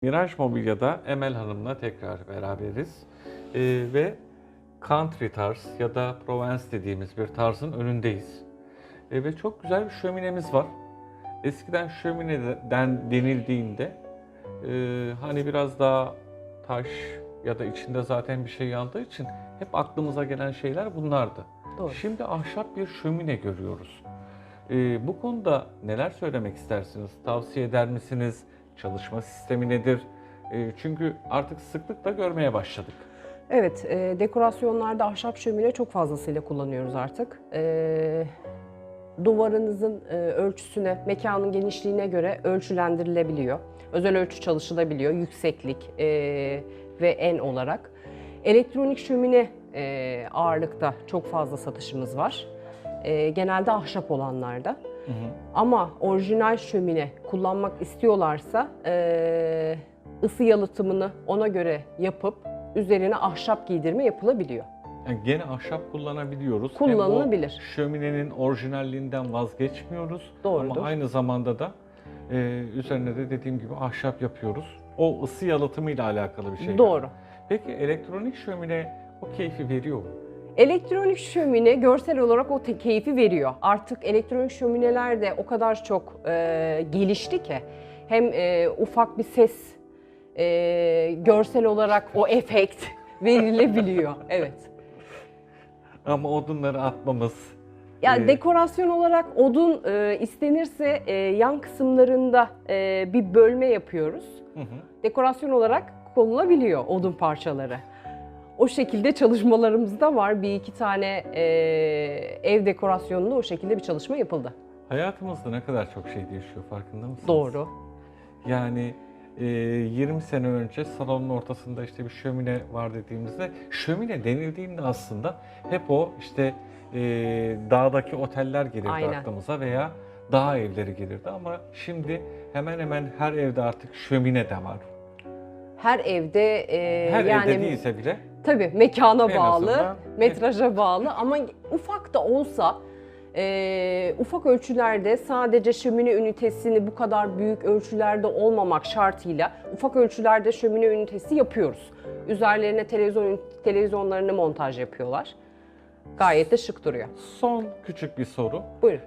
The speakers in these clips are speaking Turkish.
Miraj Mobilya'da Emel Hanım'la tekrar beraberiz. Ve country tarz ya da Provence dediğimiz bir tarzın önündeyiz. Ve çok güzel bir şöminemiz var. Eskiden şömineden denildiğinde hani biraz daha taş ya da içinde zaten bir şey yandığı için hep aklımıza gelen şeyler bunlardı. Doğru. Şimdi ahşap bir şömine görüyoruz. Bu konuda neler söylemek istersiniz? Tavsiye eder misiniz? Çalışma sistemi nedir? Çünkü artık sıklıkla görmeye başladık. Evet, dekorasyonlarda ahşap şömine çok fazlasıyla kullanıyoruz artık. Duvarınızın ölçüsüne, mekanın genişliğine göre ölçülendirilebiliyor. Özel ölçü çalışılabiliyor, yükseklik ve en olarak. Elektronik şömine ağırlıkta çok fazla satışımız var. Genelde ahşap olanlarda. Hı hı. Ama orijinal şömine kullanmak istiyorlarsa ısı yalıtımını ona göre yapıp üzerine ahşap giydirme yapılabiliyor. Yani gene ahşap kullanabiliyoruz. Kullanılabilir. Hem o şöminenin orijinalliğinden vazgeçmiyoruz. Doğrudur. Ama aynı zamanda da üzerine de dediğim gibi ahşap yapıyoruz. O ısı yalıtımıyla alakalı bir şey. Doğru. Peki elektronik şömine o keyfi veriyor mu? Elektronik şömine görsel olarak o keyfi veriyor. Artık elektronik şömineler de o kadar çok gelişti ki hem ufak bir ses, görsel olarak o efekt verilebiliyor. Evet. Ama odunları atmamız, Yani dekorasyon olarak odun istenirse yan kısımlarında bir bölme yapıyoruz. hı hı. Dekorasyon olarak konulabiliyor odun parçaları. O şekilde çalışmalarımız da var. Bir iki tane ev dekorasyonunda o şekilde bir çalışma yapıldı. Hayatımızda ne kadar çok şey değişiyor farkında mısınız? Doğru. Yani 20 sene önce salonun ortasında işte bir şömine var dediğimizde, şömine denildiğinde aslında hep o işte dağdaki oteller gelirdi Aynen. aklımıza veya dağ evleri gelirdi ama şimdi hemen hemen her evde artık şömine de var. Her evde Her yani evde değilse bile tabii mekana en bağlı, azından metraja bağlı ama ufak da olsa ufak ölçülerde sadece şömine ünitesini bu kadar büyük ölçülerde olmamak şartıyla ufak ölçülerde şömine ünitesi yapıyoruz. Üzerlerine televizyonlarını montaj yapıyorlar. Gayet de şık duruyor. son küçük bir soru. Buyurun.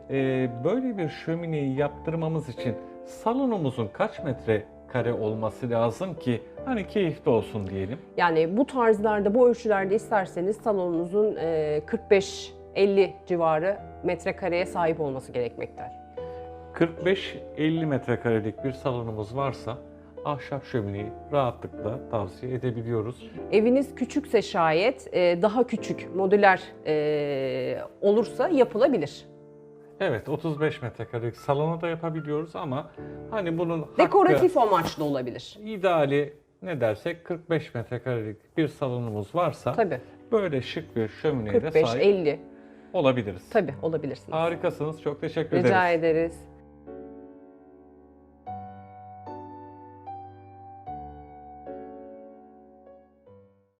Böyle bir şömineyi yaptırmamız için salonumuzun kaç metrekare olması lazım ki hani keyifli olsun diyelim? Yani bu tarzlarda, bu ölçülerde isterseniz salonunuzun 45-50 civarı metrekareye sahip olması gerekmektedir. 45-50 metrekarelik bir salonumuz varsa ahşap şömineyi rahatlıkla tavsiye edebiliyoruz. Eviniz küçükse şayet daha küçük modüler olursa yapılabilir. Evet, 35 metrekarelik salona da yapabiliyoruz ama hani bunun Dekoratif amaçlı olabilir. ideali ne dersek 45 metrekarelik bir salonumuz varsa Tabii. böyle şık bir şömineye de sahip 45-50 olabiliriz. tabii olabilirsiniz. Harikasınız. Çok teşekkür ederiz. Rica ederiz.